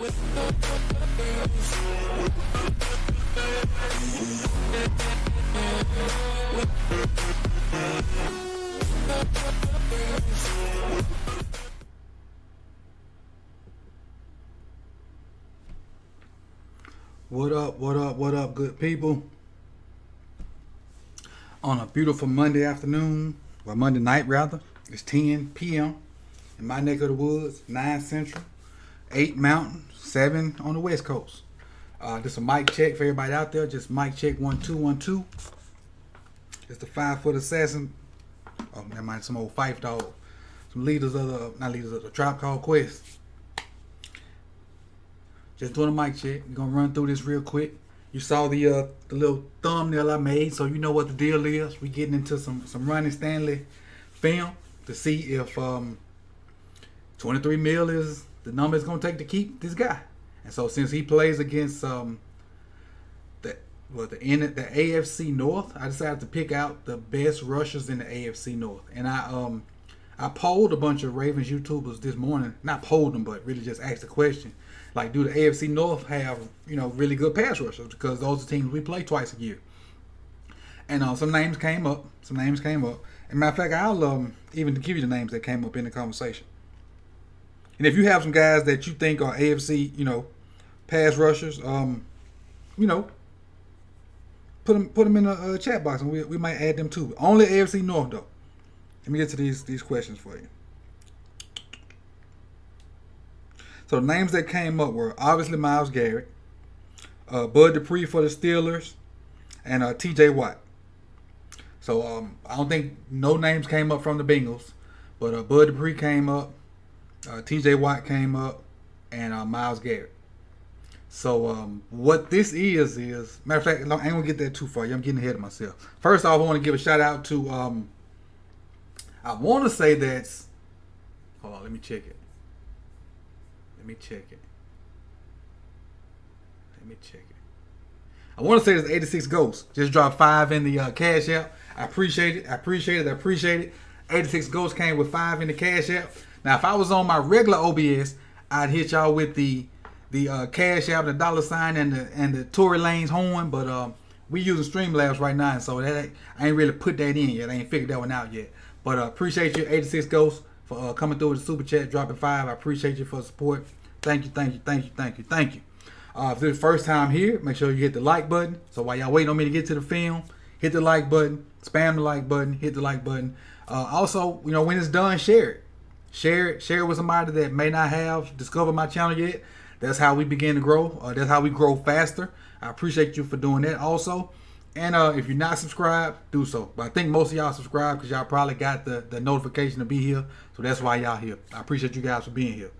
What up, good people? On a beautiful Monday afternoon, or Monday night rather, it's 10 p.m. in my neck of the woods, 9 Central, 8 Mountain, 7 on the West Coast. Just a mic check for everybody out there. Just mic check 1 2 1 2. It's the 5-foot assassin. Oh, never mind, some old Fife dog. Some leaders of the Tribe Called Quest. Just doing a mic check. We're gonna run through this real quick. You saw the little thumbnail I made, so you know what the deal is. We getting into some Ronnie Stanley film to see if 23 mil is the number it's gonna take to keep this guy. And so since he plays against the AFC North, I decided to pick out the best rushers in the AFC North. And I polled a bunch of Ravens YouTubers this morning. Not polled them, but really just asked the question. Like, do the AFC North have, really good pass rushers? Because those are teams we play twice a year. And some names came up. And matter of fact, I'll even give you the names that came up in the conversation. And if you have some guys that you think are AFC, pass rushers, put them in the chat box, and we might add them too. Only AFC North though. Let me get to these questions for you. So the names that came up were obviously Myles Garrett, Bud Dupree for the Steelers, and T.J. Watt. So I don't think no names came up from the Bengals, but Bud Dupree came up, T.J. Watt came up, and Myles Garrett. So what this is matter of fact, I ain't gonna get that too far. I'm getting ahead of myself. First off, I want to give a shout out to I want to say that's. Hold on, let me check it. I want to say it's 86 Ghosts. Just dropped 5 in the Cash App. I appreciate it. 86 Ghosts came with 5 in the Cash App. Now, if I was on my regular OBS, I'd hit y'all with the Cash App, the $sign, and the Tory Lanez horn. But we using Streamlabs right now, and so I ain't really put that in yet. I ain't figured that one out yet. But appreciate you, 86 Ghosts, for coming through with the super chat, dropping 5. I appreciate you for the support. Thank you. If this is the first time here, make sure you hit the like button. So while y'all waiting on me to get to the film, hit the like button, spam the like button, hit the like button. Also, when it's done, share it. Share it with somebody that may not have discovered my channel yet. That's how we begin to grow. That's how we grow faster. I appreciate you for doing that also. And if you're not subscribed, do so. But I think most of y'all subscribe because y'all probably got the notification to be here. So that's why y'all here. I appreciate you guys for being here.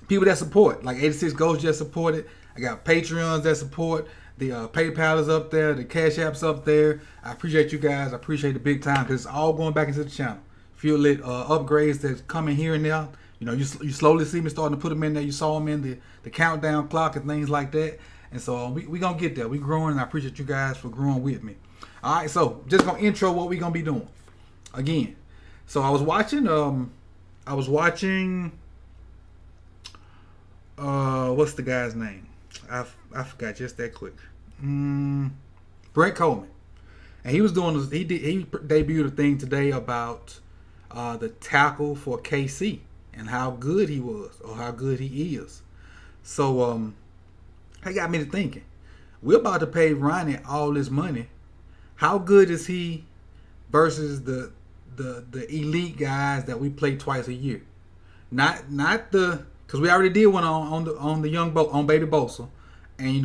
People that support, like 86 Ghosts just supported. I got Patreons that support. The PayPal is up there. The Cash App's up there. I appreciate you guys. I appreciate it big time because it's all going back into the channel. Few lit upgrades that's coming here and there. You slowly see me starting to put them in there. You saw them in the countdown clock and things like that. And so we going to get there. We growing, and I appreciate you guys for growing with me. All right, so just going to intro what we going to be doing. Again, so I was watching, what's the guy's name? I forgot just that quick. Brent Coleman. And he was doing, he debuted a thing today about the tackle for KC and how good he was or how good he is. So, that got me to thinking. We're about to pay Ronnie all this money. How good is he versus the elite guys that we play twice a year? Not the, because we already did one on the young on Baby Bosa, and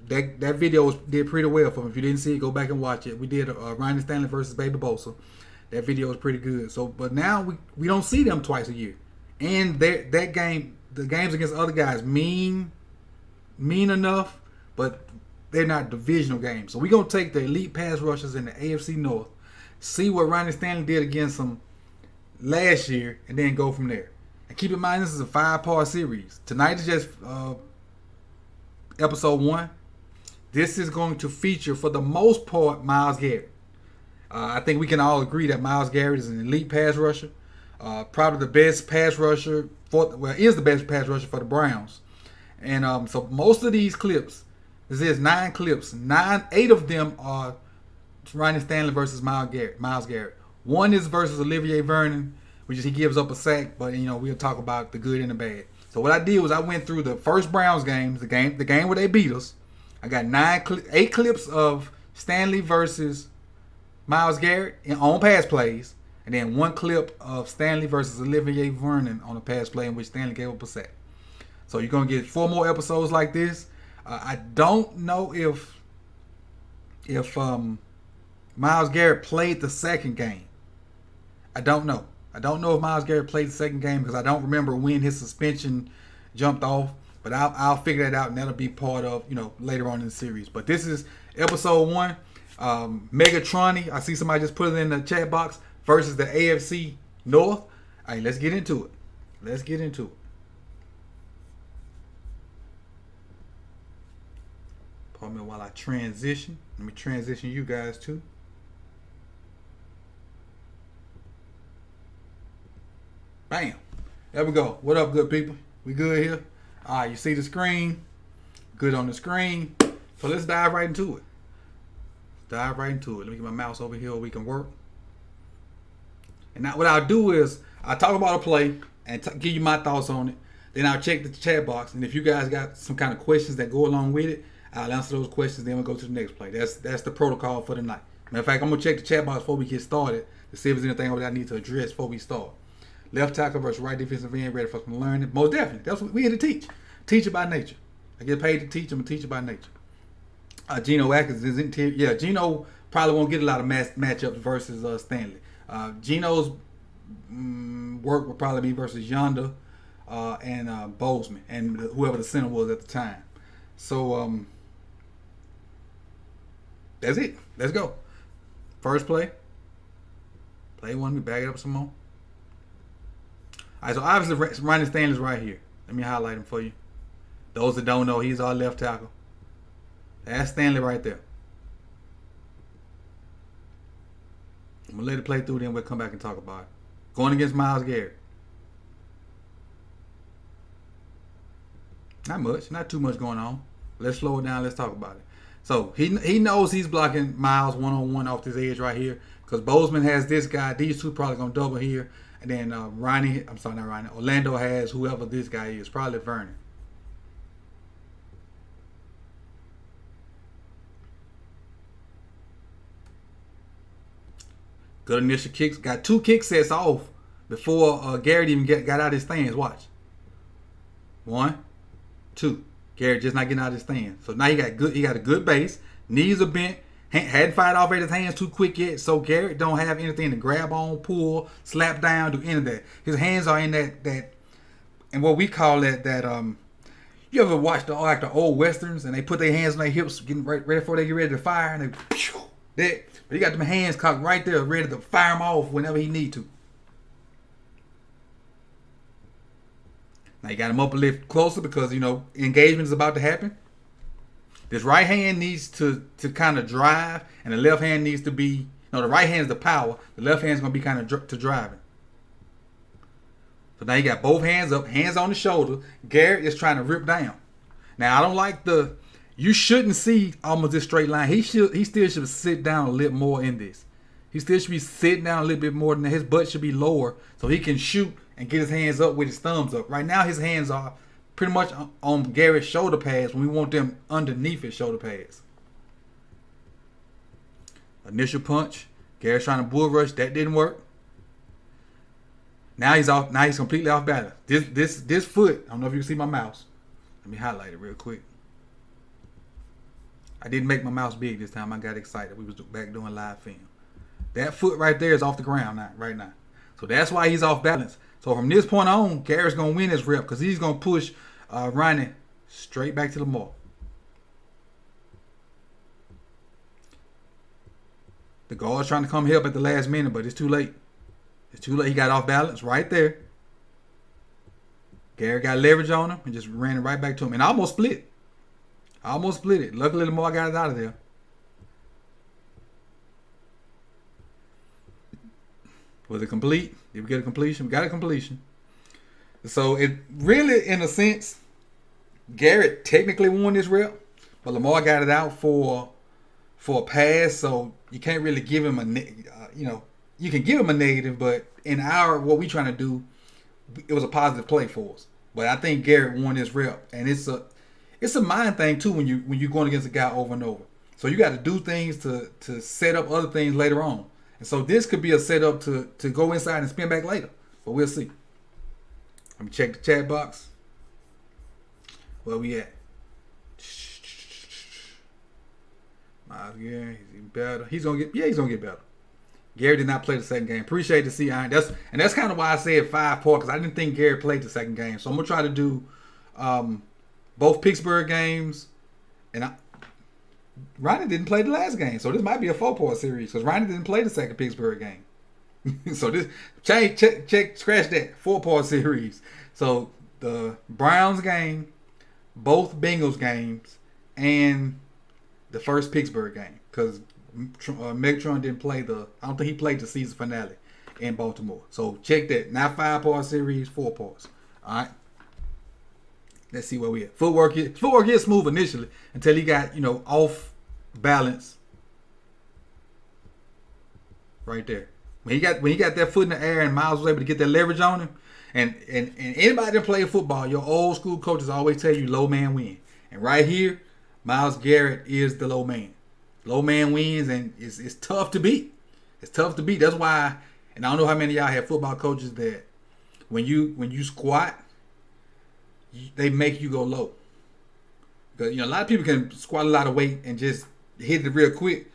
that video did pretty well for him. If you didn't see it, go back and watch it. We did Ronnie Stanley versus Baby Bosa. That video was pretty good. So, but now we don't see them twice a year, and the games against other guys mean enough, but they're not divisional games. So we're going to take the elite pass rushers in the AFC North, see what Ronnie Stanley did against them last year, and then go from there. And keep in mind, this is a 5-part series. Tonight is just episode 1. This is going to feature, for the most part, Myles Garrett. I think we can all agree that Myles Garrett is an elite pass rusher. Probably the best pass rusher is the best pass rusher for the Browns. And so most of these clips, this is 9 clips. 8 of them are Ronnie Stanley versus Myles Garrett. One is versus Olivier Vernon, which is he gives up a sack, but we'll talk about the good and the bad. So what I did was I went through the first Browns games, the game where they beat us. I got 8 clips of Stanley versus Myles Garrett on pass plays, and then 1 clip of Stanley versus Olivier Vernon on a pass play in which Stanley gave up a sack. So you're gonna get 4 more episodes like this. I don't know if Myles Garrett played the second game. I don't know. I don't know if Myles Garrett played the second game because I don't remember when his suspension jumped off. But I'll figure that out, and that'll be part of later on in the series. But this is episode 1. MegaTRONNIE. I see somebody just put it in the chat box versus the AFC North. All right, let's get into it. Pardon me while I transition. Let me transition you guys too. Bam. There we go. What up, good people? We good here? All right, you see the screen? Good on the screen. So let's dive right into it. Let me get my mouse over here where we can work. And now what I'll do is I'll talk about a play and give you my thoughts on it. Then I'll check the chat box. And if you guys got some kind of questions that go along with it, I'll answer those questions. Then we'll go to the next play. That's the protocol for the night. Matter of fact, I'm going to check the chat box before we get started to see if there's anything that I need to address before we start. Left tackle versus right defensive end, ready for us to learn it. Most definitely. That's what we here to teach. Teacher by nature. I get paid to teach. I'm a teacher by nature. Geno Atkins is interior. Yeah, Geno probably won't get a lot of matchups versus Stanley. Geno's work will probably be versus Yonder and Bozeman and whoever the center was at the time. So that's it. Let's go. First play. Play 1. We back it up some more. All right, so obviously Ronnie Stanley's right here. Let me highlight him for you. Those that don't know, he's our left tackle. That's Stanley right there. I'm going to let it play through, then we'll come back and talk about it. Going against Myles Garrett. Not much. Not too much going on. Let's slow it down. Let's talk about it. So he knows he's blocking Myles one-on-one off this edge right here because Bozeman has this guy. These two probably going to double here. And then Orlando has whoever this guy is, probably Vernon. Good initial kicks. Got 2 kick sets off before Garrett even got out of his stance. Watch. 1, 2. Garrett just not getting out of his stance. So now he got a good base. Knees are bent. Hadn't fired off at his hands too quick yet, so Garrett don't have anything to grab on, pull, slap down, do any of that. His hands are in that and what we call that you ever watch the old westerns and they put their hands on their hips getting ready before they get ready to fire and but he got them hands cocked right there ready to fire them off whenever he need to. Now you got him up a little closer because engagement is about to happen. This right hand needs to kind of drive, and the left hand needs to be. No, the right hand is the power. The left hand is going to be kind of to driving. So now you got both hands up, hands on the shoulder. Garrett is trying to rip down. Now I don't like you shouldn't see almost this straight line. He still should sit down a little more in this. He still should be sitting down a little bit more than that. His butt should be lower so he can shoot and get his hands up with his thumbs up. Right now his hands are pretty much on Garrett's shoulder pads when we want them underneath his shoulder pads. Initial punch. Garrett's trying to bull rush. That didn't work. Now he's off. Now he's completely off balance. This foot. I don't know if you can see my mouse. Let me highlight it real quick. I didn't make my mouse big this time. I got excited. We was back doing live film. That foot right there is off the ground right now. So that's why he's off balance. So from this point on, Garrett's gonna win his rep because he's gonna push Ronnie straight back to the mark. The guard's trying to come help at the last minute, but it's too late. It's too late. He got off balance right there. Garrett got leverage on him and just ran it right back to him. And almost split. It. Luckily, Lamar got it out of there. Was it complete? Did we get a completion? We got a completion. So it really, in a sense, Garrett technically won this rep, but Lamar got it out for a pass. So you can't really give him you can give him a negative, but in what we trying to do, it was a positive play for us. But I think Garrett won this rep, and it's a mind thing too when you're going against a guy over and over. So you got to do things to set up other things later on. And so this could be a setup to go inside and spin back later. But we'll see. Let me check the chat box. Where we at? Myles Garrett, he's better. He's gonna get better. Garrett did not play the second game. Appreciate to see Iron. That's kind of why I said 5 part, because I didn't think Garrett played the second game. So I'm gonna try to do both Pittsburgh games, and Ronnie didn't play the last game, so this might be a 4-part series because Ronnie didn't play the second Pittsburgh game. So this scratch that 4-part series. So the Browns game, both Bengals games, and the first Pittsburgh game, because MegaTRONNIE didn't play I don't think he played the season finale in Baltimore. So check that. Not 5-part series, 4 parts. All right. Let's see where we at. Footwork is smooth initially until he got, off balance. Right there. When he got that foot in the air and Myles was able to get that leverage on him, and anybody that play football, your old school coaches always tell you low man win. And right here, Myles Garrett is the low man. Low man wins, and it's tough to beat. It's tough to beat. That's why, and I don't know how many of y'all have football coaches that when you squat, they make you go low. Because a lot of people can squat a lot of weight and just hit it real quick.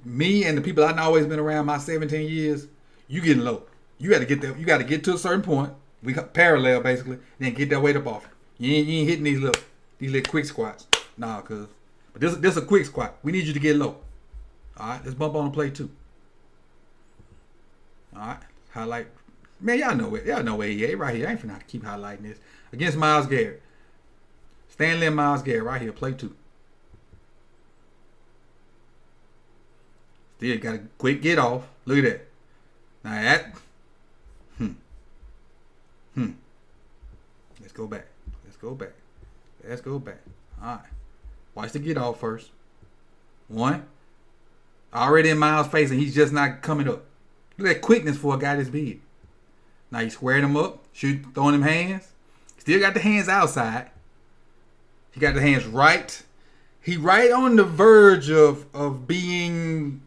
Me and the people I've always been around my 17 years, you getting low. You got to get there. You got to get to a certain point. We got parallel basically, then get that weight up off you. You ain't hitting these little quick squats. Nah, but this a quick squat. We need you to get low. All right, let's bump on play 2. All right, highlight. Man, y'all know where he at right here. I ain't finna keep highlighting this. Against Myles Garrett. Stanley and Myles Garrett right here. Play 2. Still got a quick get off. Look at that. Now that. Let's go back. All right. Watch the get off first. 1. Already in Myles' face, and he's just not coming up. Look at that quickness for a guy this big. Now he's squaring him up, throwing them hands. Still got the hands outside. He got the hands right. He right on the verge of being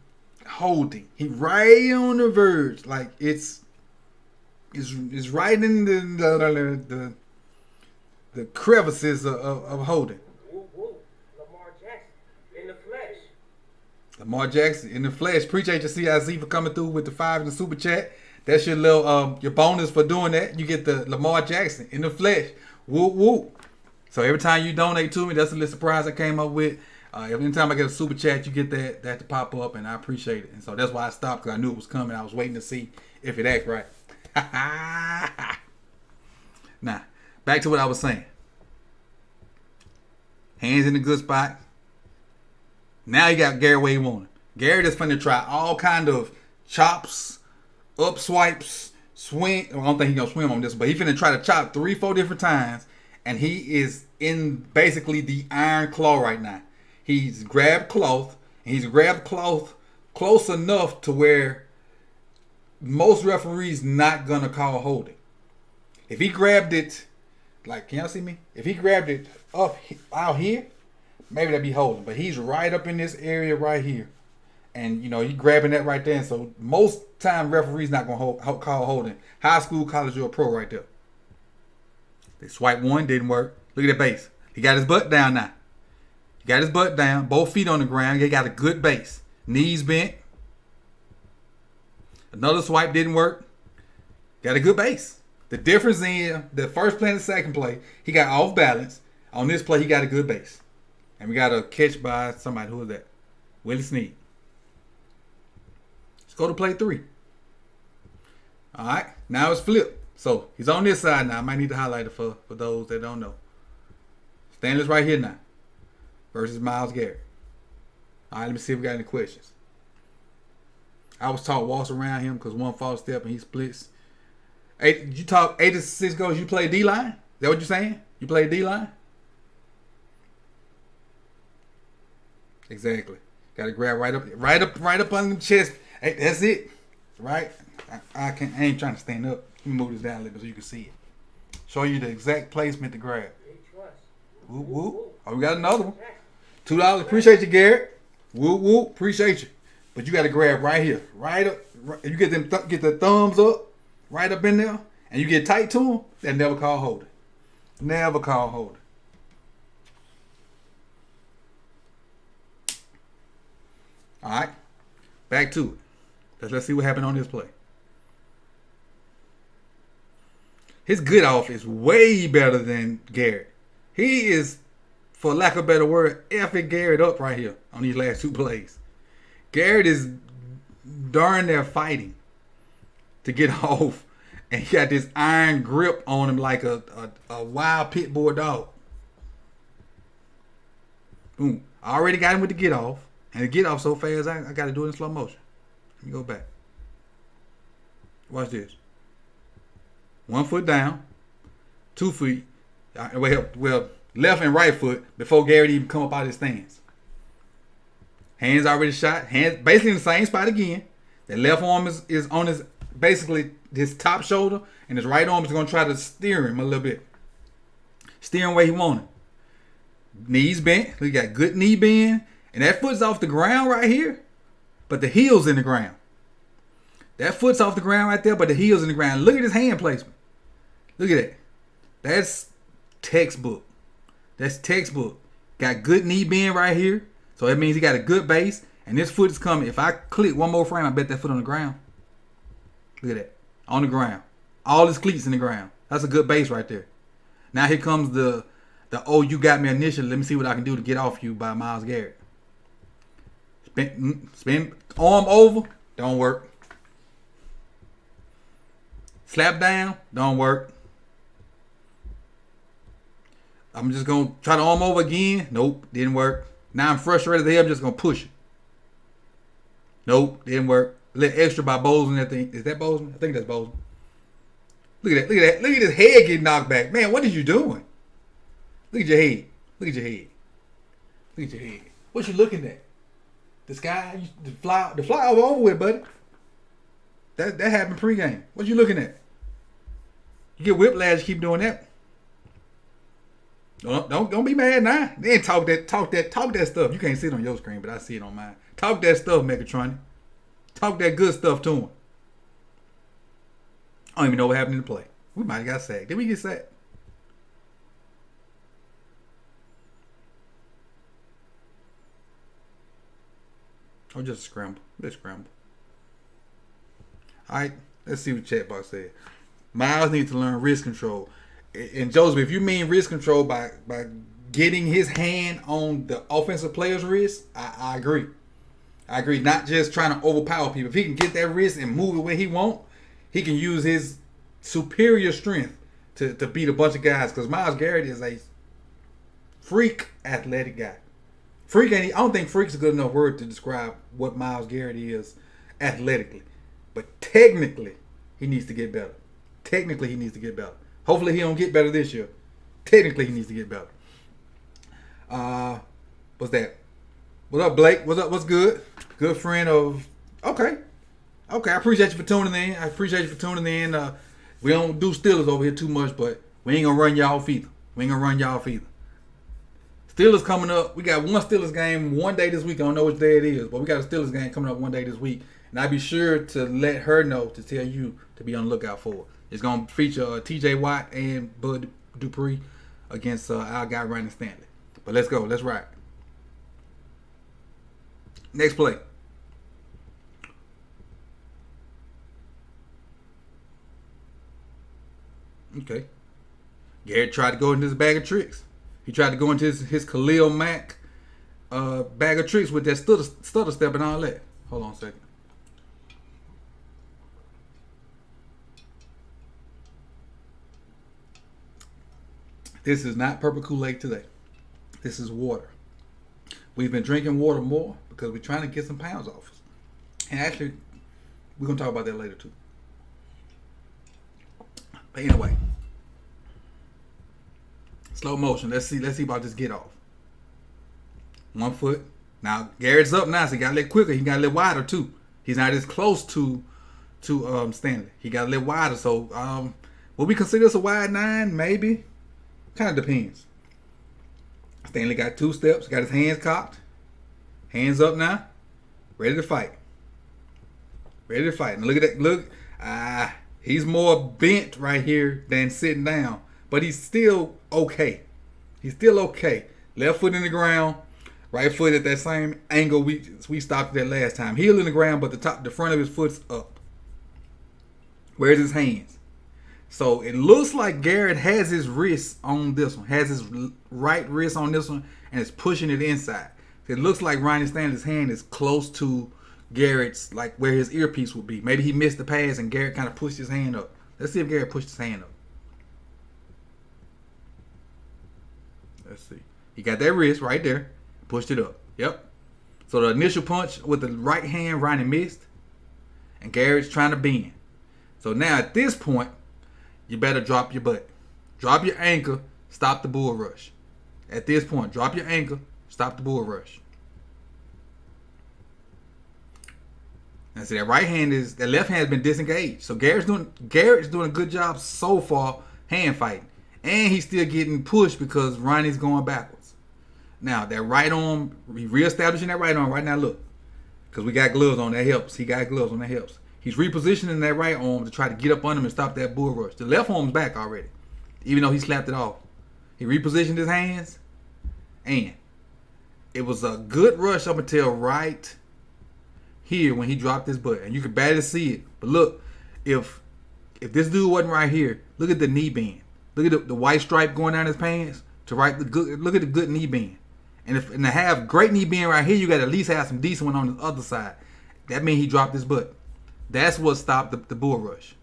holding. He right on the verge. Like it's right in the crevices of holding. Lamar Jackson in the flesh. Lamar Jackson in the flesh. Appreciate you, CIZ, for coming through with the 5 in the super chat. That's your little your bonus for doing that. You get the Lamar Jackson in the flesh. Whoop whoop. So every time you donate to me, that's a little surprise I came up with. Every time I get a super chat, you get that to pop up, and I appreciate it. And so that's why I stopped, because I knew it was coming. I was waiting to see if it act right. Now, back to what I was saying. Hands in the good spot. Now you got Garrett where you want him. Garrett is finna try all kind of chops, up swipes, swing. Well, I don't think he's gonna swim on this, but he's finna try to chop 3-4 different times, and he is in basically the iron claw right now. He's grabbed cloth, and he's grabbed cloth close enough to where most referees not gonna call holding. If he grabbed it, like, can y'all see me? If he grabbed it up out here, maybe that'd be holding. But he's right up in this area right here. And, he grabbing that right there. And so most time referees not going to call holding. High school, college, or pro right there. They swipe 1, didn't work. Look at that base. He got his butt down now. He got his butt down. Both feet on the ground. He got a good base. Knees bent. Another swipe didn't work. Got a good base. The difference in the first play and the second play, he got off balance. On this play, he got a good base. And we got a catch by somebody. Who is that? Willie Snead. Let's go to play 3. All right. Now it's flipped. So he's on this side now. I might need to highlight it for those that don't know. Stanley's right here now. Versus Myles Garrett. All right. Let me see if we got any questions. I was taught waltz around him because one false step and he splits. You talk 86 goals. You play D line. Is that what you're saying? You play D line. Exactly. Got to grab right up on the chest. Hey, that's it. Right. I ain't trying to stand up. Let me move this down a little bit so you can see it. Show you the exact placement to grab. Whoop whoop. Oh, we got another one. $2. Appreciate you, Garrett. Whoop whoop. Appreciate you. But you got to grab right here, right up. You get them, get the thumbs up, right up in there, and you get tight to them. That never call holding. Never call holding. All right, back to it. Let's see what happened on this play. His good off is way better than Garrett. He is, for lack of a better word, effing Garrett up right here on these last 2 plays. Garrett is darn near fighting to get off, and he got this iron grip on him like a wild pit bull dog. Boom. I already got him with the get off, and the get off so fast I got to do it in slow motion. Let me go back. Watch this. 1 foot down, 2 feet. Well, left and right foot before Garrett even come up out of his stance. Hands already shot. Hands basically in the same spot again. The left arm is on his, basically his top shoulder, and his right arm is going to try to steer him a little bit. Steer him where he want him. Knees bent. We got good knee bend. And that foot's off the ground right here, but the heel's in the ground. That foot's off the ground right there, but the heel's in the ground. Look at his hand placement. Look at that. That's textbook. That's textbook. Got good knee bend right here. So that means he got a good base. And this foot is coming. If I click one more frame, I bet that foot on the ground. Look at that. On the ground. All his cleats in the ground. That's a good base right there. Now here comes the oh, you got me initially. Let me see what I can do to get off you by Myles Garrett. Spin arm over. Don't work. Slap down. Don't work. I'm just going to try to arm over again. Nope. Didn't work. Now I'm frustrated there. I'm just going to push it. Nope. Didn't work. A little extra by Bozeman. Is that Bozeman? I think that's Bozeman. Look at that. Look at that. Look at his head getting knocked back. Man, what are you doing? Look at your head. Look at your head. Look at your head. What you looking at? The sky? The fly over with, buddy. That happened pregame. What you looking at? You get whiplash, keep doing that. Don't be mad now. Then talk that stuff. You can't see it on your screen, but I see it on mine. Talk that stuff, MegaTRONNIE. Talk that good stuff to him. I don't even know what happened in the play. We might have got sacked. Did we get sacked? Or just a scramble. Let's scramble. All right. Let's see what the chat box said. Myles needs to learn wrist control. And Joseph, if you mean wrist control by getting his hand on the offensive player's wrist, I agree. I agree. Not just trying to overpower people. If he can get that wrist and move it where he want, he can use his superior strength to beat a bunch of guys. Because Myles Garrett is a freak athletic guy. Freak ain't. I don't think freak's a good enough word to describe what Myles Garrett is athletically. But technically, he needs to get better. Technically, he needs to get better. Hopefully, he don't get better this year. Technically, he needs to get better. What's that? What up, Blake? What's up? What's good? Good friend of. Okay. I appreciate you for tuning in. We don't do Steelers over here too much, but we ain't gonna run y'all off either. Steelers coming up. We got one Steelers game one day this week. I don't know which day it is, but we got a Steelers game coming up one day this week. And I'll be sure to let her know to tell you to be on the lookout for it. It's going to feature TJ Watt and Bud Dupree against our guy, Ryan Stanley. But let's go. Let's ride. Next play. Okay. Garrett tried to go into his bag of tricks. He tried to go into his Khalil Mack bag of tricks with that stutter step and all that. Hold on a second. This is not purple Kool-Aid today. This is water. We've been drinking water more because we're trying to get some pounds off us. And actually, we're going to talk about that later too. But anyway, slow motion. Let's see about this get off. 1 foot. Now Garrett's up now, so he got a little quicker. He got a little wider too. He's not as close to Stanley. He got a little wider. So will we consider this a wide 9? Maybe. Kind of depends. Stanley got 2 steps. Got his hands cocked. Hands up now. Ready to fight. Ready to fight. Now look at that. Look. He's more bent right here than sitting down. But he's still okay. He's still okay. Left foot in the ground. Right foot at that same angle we stopped at last time. Heel in the ground, but the front of his foot's up. Where's his hands? So it looks like Garrett has his wrist on this one. Has his right wrist on this one and is pushing it inside. It looks like Ronnie Stanley's hand is close to Garrett's, like where his earpiece would be. Maybe he missed the pass and Garrett kind of pushed his hand up. Let's see if Garrett pushed his hand up. Let's see. He got that wrist right there. Pushed it up. Yep. So the initial punch with the right hand, Ronnie missed. And Garrett's trying to bend. So now at this point, you better drop your butt. Drop your ankle. Stop the bull rush. At this point, drop your ankle. Stop the bull rush. Now see, that left hand has been disengaged. So Garrett's doing a good job so far hand fighting. And he's still getting pushed because Ronnie's going backwards. Now, that right arm, reestablishing that right arm right now, look. Because we got gloves on, that helps. He got gloves on, that helps. He's repositioning that right arm to try to get up on him and stop that bull rush. The left arm's back already, even though he slapped it off. He repositioned his hands, and it was a good rush up until right here when he dropped his butt. And you could barely see it. But look, if this dude wasn't right here, look at the knee bend. Look at the white stripe going down his pants. Look at the good knee bend. And to have great knee bend right here, you got to at least have some decent one on the other side. That means he dropped his butt. That's what stopped the bull rush.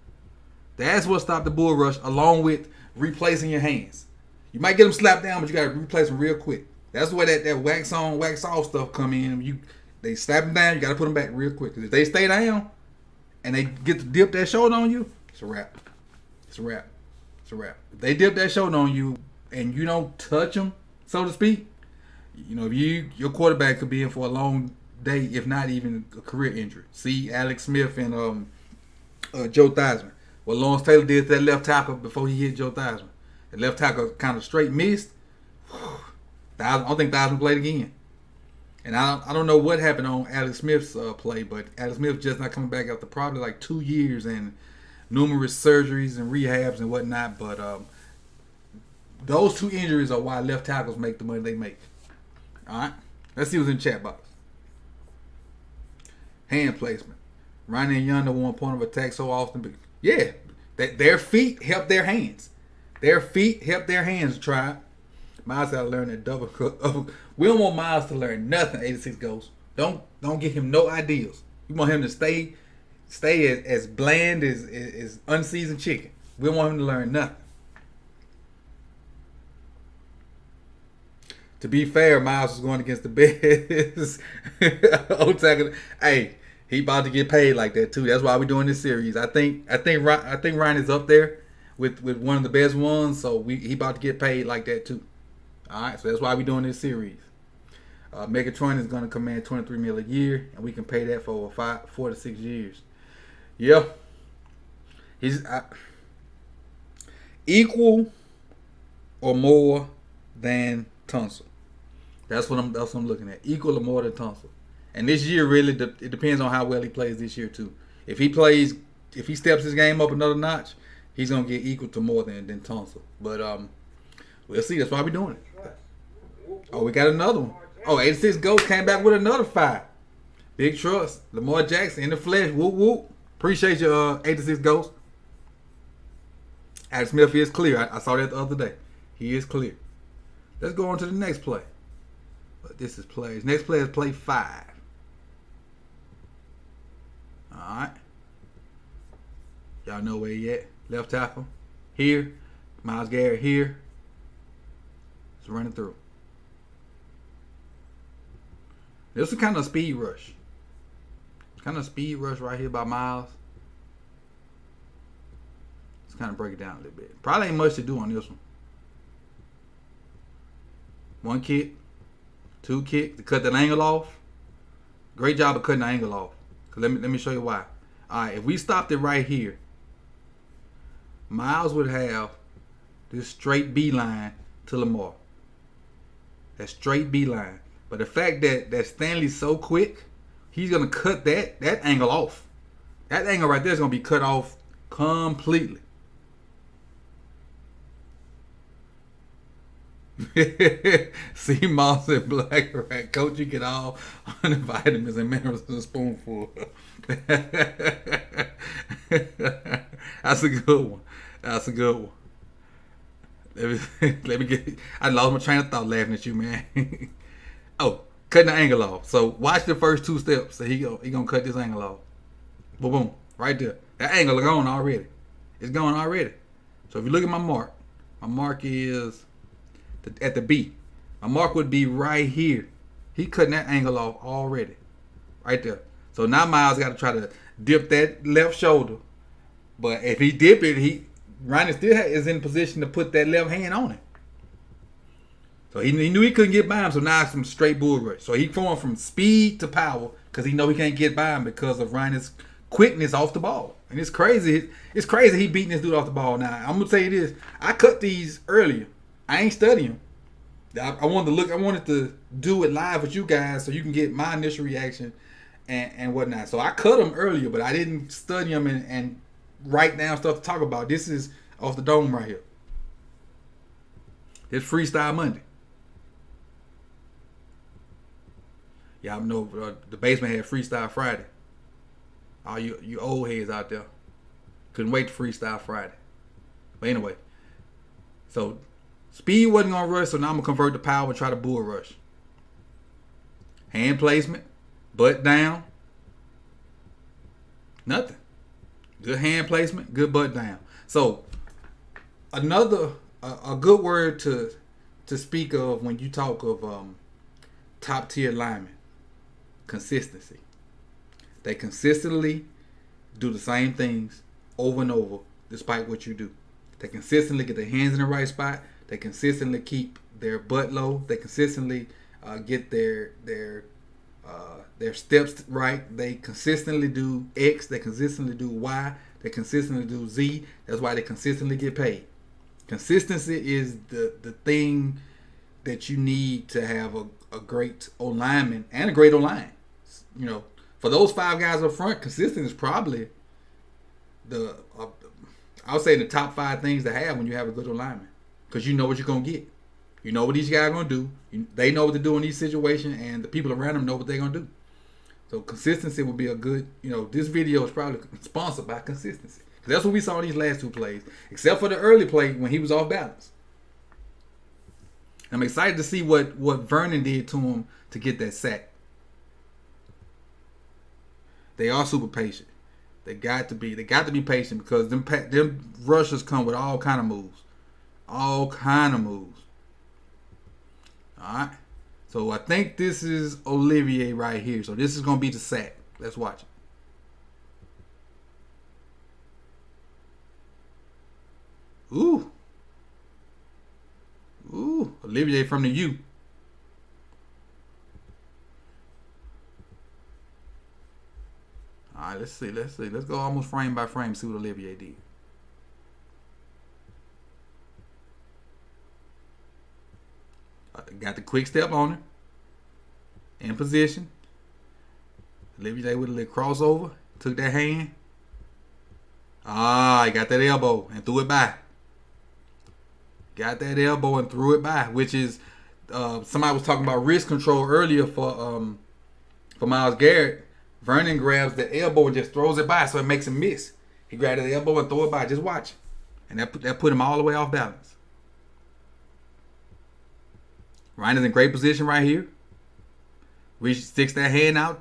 That's what stopped the bull rush, along with replacing your hands. You might get them slapped down, but you got to replace them real quick. That's where that wax on, wax off stuff come in. They slap them down, you got to put them back real quick. Because if they stay down and they get to dip that shoulder on you, it's a wrap. It's a wrap. It's a wrap. If they dip that shoulder on you and you don't touch them, so to speak, you know, your quarterback could be in for a long day, if not even a career injury. See Alex Smith and Joe Theismann. What Lawrence Taylor did to that left tackle before he hit Joe Theismann. The left tackle kind of straight missed. I don't think Theismann played again. And I don't know what happened on Alex Smith's play, but Alex Smith just not coming back after probably like 2 years and numerous surgeries and rehabs and whatnot. But those 2 injuries are why left tackles make the money they make. All right, let's see what's in the chat box. Hand placement. Ronnie and Yonder want point of attack so often. But yeah, their feet help their hands. Their feet help their hands. Try. Myles got to learn that double cut. We don't want Myles to learn nothing. 86 goes. Don't give him no ideas. You want him to stay as bland as unseasoned chicken. We don't want him to learn nothing. To be fair, Myles was going against the Bears. Hey, he about to get paid like that too. That's why we're doing this series. I think Ryan is up there with one of the best ones. So he about to get paid like that too. All right, so that's why we're doing this series. MegaTRONNIE is going to command $23 million a year, and we can pay that for 4 to 6 years. Yeah, he's equal or more than Tunsil. That's what I'm looking at. Equal or more than Tunsil. And this year really it depends on how well he plays this year too. If he steps his game up another notch, he's gonna get equal to more than Tunsil. But we'll see. That's why we're doing it. Oh, we got another one. Oh, 86 Ghost came back with another 5. Big trust. Lamar Jackson in the flesh. Whoop whoop. Appreciate you, 86 Ghost. Alex Smith is clear. I saw that the other day. He is clear. Let's go on to the next play. But this is plays. Next play is play 5. Alright. Y'all know where he at. Left tackle. Here. Myles Garrett here. It's running through. This is kind of a speed rush. Kind of speed rush right here by Myles. Let's kind of break it down a little bit. Probably ain't much to do on this one. 1 kick, 2 kick to cut that angle off. Great job of cutting the angle off. Let me show you why. All right, if we stopped it right here, Myles would have this straight B line to Lamar. That straight B line. But the fact that Stanley's so quick, he's gonna cut that angle off. That angle right there is gonna be cut off completely. See, Myles and Black Rat. Coach, you get all on the vitamins and minerals in a spoonful. That's a good one. That's a good one. Let me get. I lost my train of thought laughing at you, man. Oh, cutting the angle off. So watch the first 2 steps. So he gonna cut this angle off. Boom, boom, right there. That angle is gone already. It's gone already. So if you look at my mark is at the B. My mark would be right here. He cutting that angle off already, right there. So now Myles got to try to dip that left shoulder. But if he dip it, Ronnie still is in position to put that left hand on it. So he knew he couldn't get by him, so now it's some straight bull rush. So he going from speed to power because he know he can't get by him because of Ronnie's quickness off the ball. And it's crazy. It's crazy he beating this dude off the ball now. I'm going to tell you this. I cut these earlier. I ain't studying them. I wanted to do it live with you guys so you can get my initial reaction and whatnot. So I cut them earlier, but I didn't study them and write down stuff to talk about. This is off the dome right here. It's Freestyle Monday. Y'all know the basement had Freestyle Friday. All you old heads out there couldn't wait to Freestyle Friday. But anyway, so speed wasn't going to rush, so now I'm going to convert the power and try to bull rush. Hand placement, butt down, nothing. Good hand placement, good butt down. So another a good word to speak of when you talk of top tier linemen, consistency. They consistently do the same things over and over despite what you do. They consistently get their hands in the right spot. They consistently keep their butt low. They consistently get their steps right. They consistently do X. They consistently do Y. They consistently do Z. That's why they consistently get paid. Consistency is the thing that you need to have a great O-lineman and a great O-line. You know, for those 5 guys up front, consistent is probably I would say the top 5 things to have when you have a good O-lineman. Because you know what you're going to get. You know what these guys are going to do. They know what to do in these situations, and the people around them know what they're going to do. So consistency would be a good, this video is probably sponsored by consistency. Because that's what we saw in these last 2 plays. Except for the early play when he was off balance. I'm excited to see what Vernon did to him to get that sack. They are super patient. They got to be patient because them rushers come with all kind of moves. All kind of moves. Alright. So I think this is Olivier right here. So this is going to be the sack. Let's watch it. Ooh. Ooh. Olivier from the U. Alright, let's see. Let's go almost frame by frame, see what Olivier did. Got the quick step on her. In position. Olivier with a little crossover. Took that hand. He got that elbow and threw it by. Got that elbow and threw it by. Which is, somebody was talking about wrist control earlier for Myles Garrett. Vernon grabs the elbow and just throws it by so it makes him miss. He grabbed the elbow and threw it by. Just watch. And that put him all the way off balance. Ryan in great position right here. Sticks that hand out.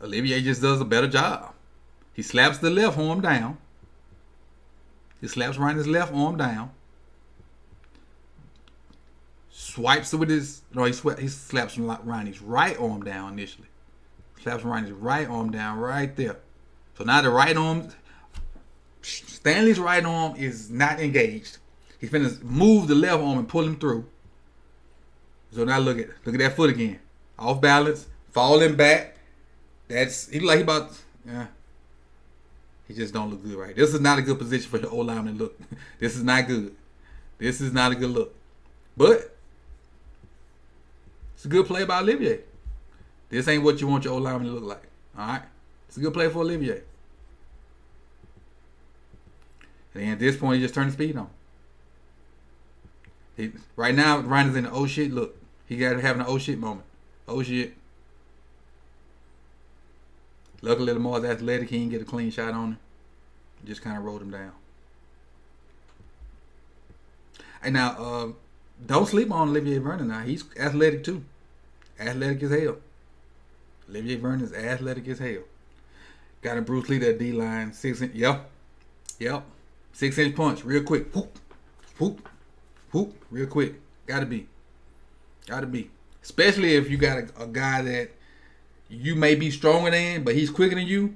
Olivier just does a better job. He slaps the left arm down. He slaps Ryan's left arm down. Swipes it with his... No, he slaps Ronnie's right arm down initially. Slaps Ronnie's right arm down right there. So now the right arm... Stanley's right arm is not engaged. He's finna move the left arm and pull him through. So now look at that foot again. Off balance, falling back. He like he about. Yeah. He just don't look good right. This is not a good position for the O lineman to look. This is not good. This is not a good look. But it's a good play by Olivier. This ain't what you want your O lineman to look like. All right, it's a good play for Olivier. And at this point, he just turned the speed on. Right now, Ryan is in the oh shit look. He got to have an oh shit moment. Oh shit. Luckily, Lamar's athletic. He didn't get a clean shot on him. Just kind of rolled him down. And now, don't sleep on Olivier Vernon now. He's athletic too. Athletic as hell. Olivier Vernon is athletic as hell. Got a Bruce Lee that D-line. 6 inch. Yep. 6-inch punch. Real quick. Whoop. Whoop. Whoop. Real quick. Gotta be. Especially if you got a guy that you may be stronger than, but he's quicker than you.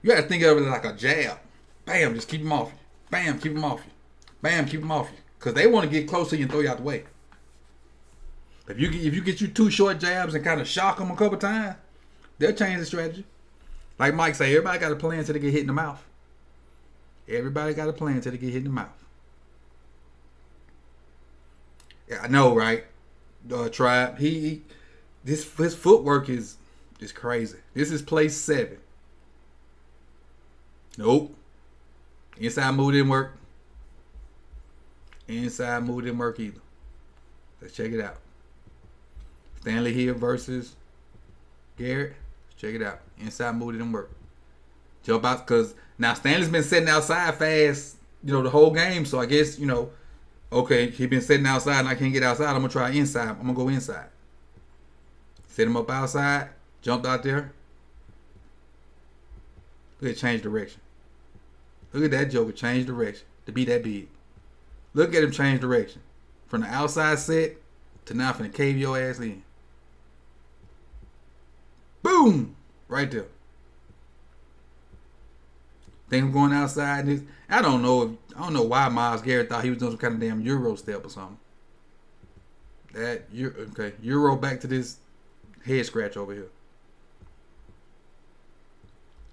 You got to think of it like a jab. Bam, just keep him off you. Bam, keep him off you. Bam, keep him off you. Because they want to get close to you and throw you out the way. If you get you 2 short jabs and kind of shock them a couple times, they'll change the strategy. Like Mike say, everybody got a plan until they get hit in the mouth. Everybody got a plan until they get hit in the mouth. Yeah, I know, right? Tribe. His footwork is crazy. This is play 7. Nope. Inside move didn't work. Inside move didn't work either. Let's check it out. Stanley here versus Garrett. Let's check it out. Inside move didn't work. Jump out, because now Stanley's been sitting outside fast, the whole game. So I guess, okay, he been sitting outside and I can't get outside. I'm going to try inside. I'm going to go inside. Set him up outside. Jumped out there. Look at change direction. Look at that joker change direction to be that big. Look at him change direction. From the outside set to now finna cave your ass in. Boom! Right there. Think I'm going outside. I don't know why Myles Garrett thought he was doing some kind of damn Euro step or something. Okay. Euro back to this head scratch over here.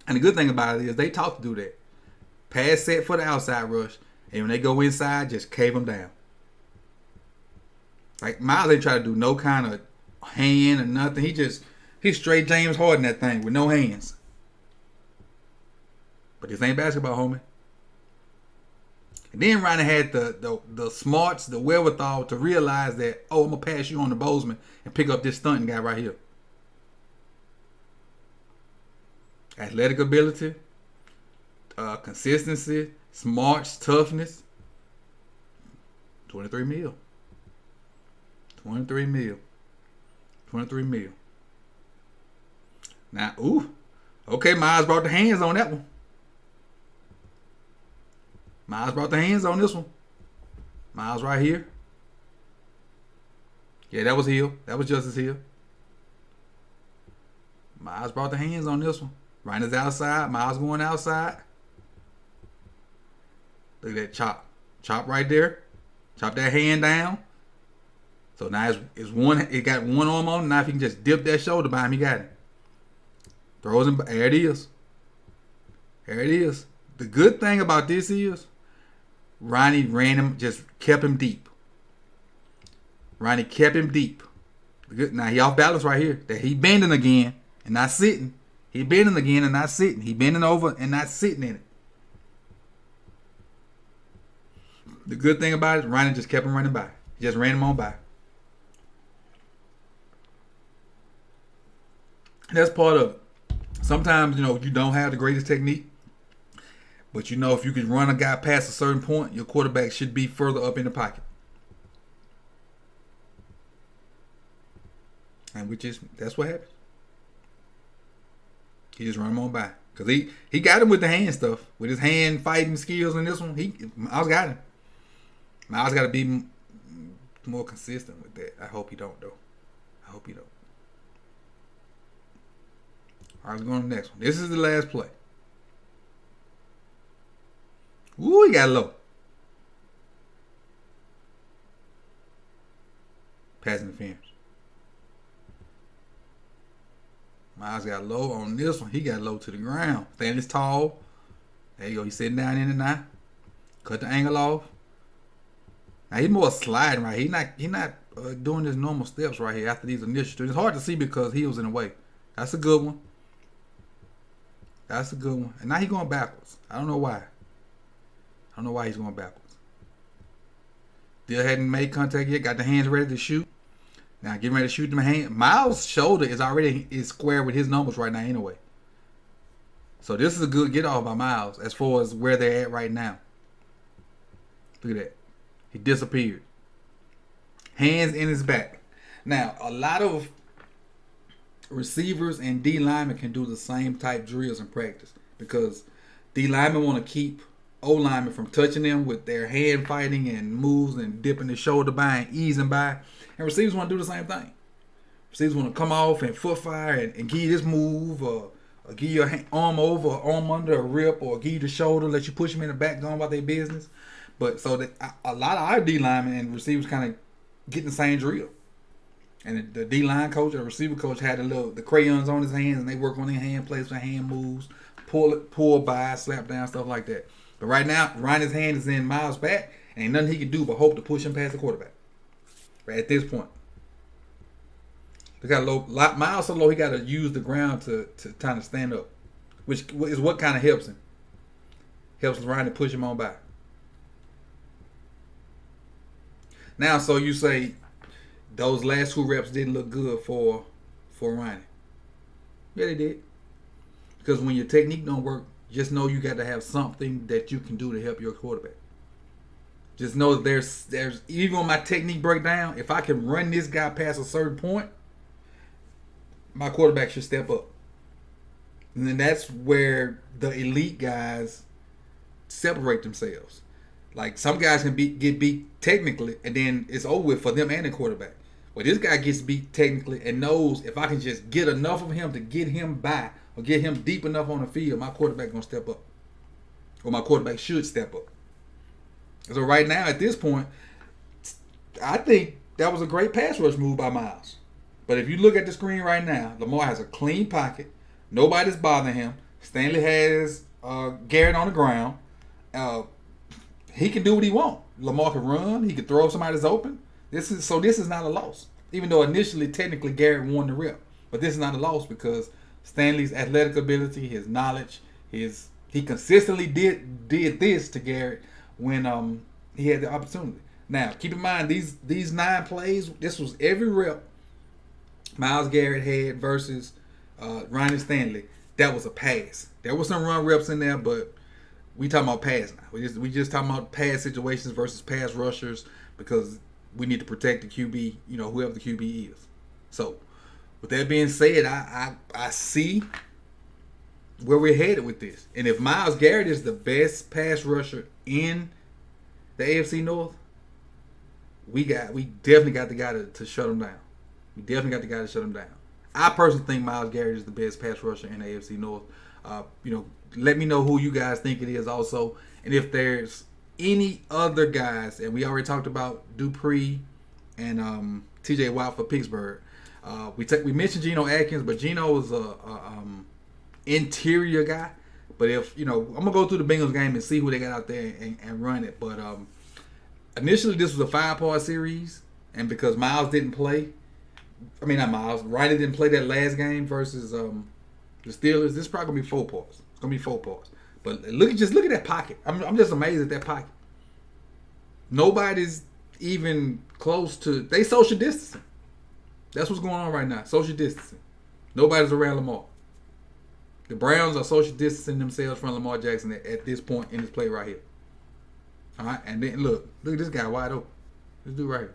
And the good thing about it is they taught to do that. Pass set for the outside rush. And when they go inside, just cave them down. Like Myles ain't try to do no kind of hand or nothing. He straight James Harden that thing with no hands. But this ain't basketball, homie. And then Ronnie had the smarts, the wherewithal to realize that, I'm going to pass you on to Bozeman and pick up this stunting guy right here. Athletic ability, consistency, smarts, toughness. 23 mil. 23 mil. 23 mil. Now, okay, Myles brought the hands on that one. Myles brought the hands on this one. Myles right here. Yeah, that was Hill. That was Justice Hill. Myles brought the hands on this one. Reiner's outside. Myles going outside. Look at that chop. Chop right there. Chop that hand down. So now it got one arm on. Now if he can just dip that shoulder by him, he got it. Throws him. There it is. There it is. The good thing about this is Ronnie ran him, just kept him deep. Ronnie kept him deep. Now he off balance right here. That he bending again and not sitting. He bending again and not sitting. He bending over and not sitting in it. The good thing about it, Ronnie just kept him running by. He just ran him on by. That's part of it. Sometimes, you don't have the greatest technique. But if you can run a guy past a certain point, your quarterback should be further up in the pocket. And that's what happens. He just run him on by. Because he got him with the hand stuff. With his hand fighting skills in this one, Myles got him. Myles got to be more consistent with that. I hope he don't, though. I hope he don't. All right, let's go on to the next one. This is the last play. Ooh, he got low. Pass interference. Myles got low on this one. He got low to the ground. Stanley's tall. There you go. He's sitting down in it now. Cut the angle off. Now he's more sliding right here. He not doing his normal steps right here after these initial steps. It's hard to see because he was in the way. That's a good one. That's a good one. And now he's going backwards. I don't know why. I don't know why he's going backwards. Still hadn't made contact yet. Got the hands ready to shoot. Now getting ready to shoot them hand. Myles' shoulder is already square with his numbers right now anyway. So this is a good get off by Myles as far as where they're at right now. Look at that. He disappeared. Hands in his back. Now, a lot of receivers and D linemen can do the same type drills in practice because D linemen want to keep O linemen from touching them with their hand fighting and moves and dipping the shoulder by and easing by. And receivers want to do the same thing. Receivers want to come off and foot fire and give you this move or give you a arm over or arm under a rip or give you the shoulder, let you push them in the back, going about their business. But so that a lot of our D linemen and receivers kind of get the same drill. And the D line coach or the receiver coach had the crayons on his hands and they work on their hand plays with hand moves, pull by, slap down, stuff like that. But right now, Ryan's hand is in Myles' back and ain't nothing he can do but hope to push him past the quarterback. Right at this point. Look how low Myles so low he got to use the ground to kind of stand up, which is what kind of helps him. Helps Ryan to push him on by. Now, so you say those last 2 reps didn't look good for Ryan. Yeah, they did. Because when your technique don't work, just know you got to have something that you can do to help your quarterback. Just know there's even when my technique break down, if I can run this guy past a certain point, my quarterback should step up. And then that's where the elite guys separate themselves. Like some guys can get beat technically, and then it's over with for them and the quarterback. Well, this guy gets beat technically and knows if I can just get enough of him to get him by or get him deep enough on the field, my quarterback gonna step up, or my quarterback should step up. So right now, at this point, I think that was a great pass rush move by Myles. But if you look at the screen right now, Lamar has a clean pocket. Nobody's bothering him. Stanley has Garrett on the ground. He can do what he wants. Lamar can run. He can throw if somebody's open. This is not a loss. Even though initially, technically, Garrett won the rip. But this is not a loss because Stanley's athletic ability, his knowledge, he consistently did this to Garrett when he had the opportunity. Now, keep in mind, these 9 plays, this was every rep Myles Garrett had versus Ryan Stanley. That was a pass. There was some run reps in there, but we talking about pass now. We just talking about pass situations versus pass rushers because we need to protect the QB, whoever the QB is. So, with that being said, I see where we're headed with this. And if Myles Garrett is the best pass rusher in the AFC North, we definitely got the guy to shut him down. We definitely got the guy to shut him down. I personally think Myles Garrett is the best pass rusher in the AFC North. Let me know who you guys think it is also. And if there's any other guys, and we already talked about Dupree and TJ Watt for Pittsburgh. We mentioned Geno Atkins, but Geno is a interior guy. But if I'm gonna go through the Bengals game and see who they got out there and run it. But initially this was a 5-part series, and because Myles didn't play, not Myles, Riley didn't play that last game versus the Steelers. This is probably gonna be 4 parts. It's gonna be 4 parts. But look at that pocket. I'm just amazed at that pocket. Nobody's even close to. They social distancing. That's what's going on right now. Social distancing. Nobody's around Lamar. The Browns are social distancing themselves from Lamar Jackson at this point in this play right here. All right, and then look at this guy wide open. This dude right here.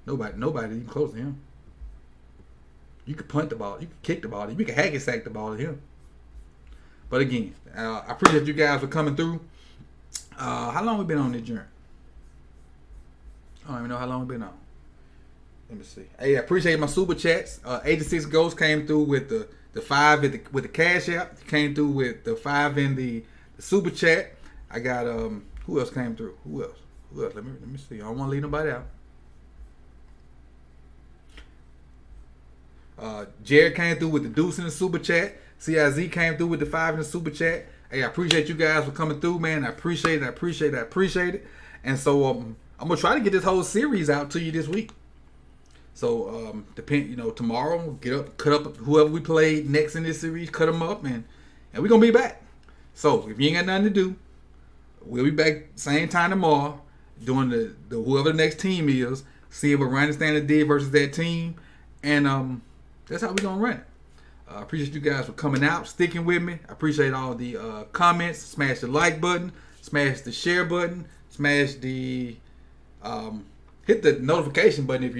Nobody even close to him. You could punt the ball. You could kick the ball. You could hacky sack the ball to him. But again, I appreciate you guys for coming through. How long we been on this journey? I don't even know how long we been on. Let me see. Hey, I appreciate my super chats. 86 Ghost came through with the the 5 with the cash app. Came through with the 5 in the super chat. I got who else came through? Who else? Let me see. I don't want to leave nobody out. Jared came through with the deuce in the super chat. CIZ came through with the 5 in the super chat. Hey, I appreciate you guys for coming through, man. I appreciate it. And so I'm gonna try to get this whole series out to you this week. So tomorrow cut up whoever we played next in this series, cut them up, and we're gonna be back. So if you ain't got nothing to do, we'll be back same time tomorrow doing the whoever the next team is. See what Ryan Stanley did versus that team, and that's how we're gonna run it. I appreciate you guys for coming out, sticking with me. I appreciate all the comments. Smash the like button, smash the share button, smash the hit the notification button if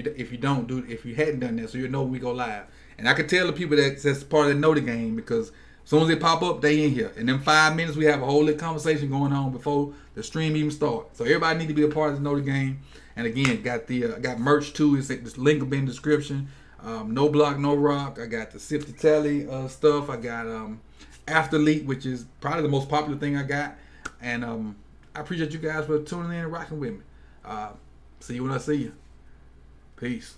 you hadn't done that, so you know when we go live. And I can tell the people that's part of the know the game, because as soon as they pop up, they in here. And in 5 minutes, we have a whole little conversation going on before the stream even starts. So everybody need to be a part of the know the game. And again, got merch too. This link will be in the description. No Block, No Rock. I got the Sip to Tally stuff. I got Athlete, which is probably the most popular thing I got. And I appreciate you guys for tuning in and rocking with me. See you when I see you. Peace.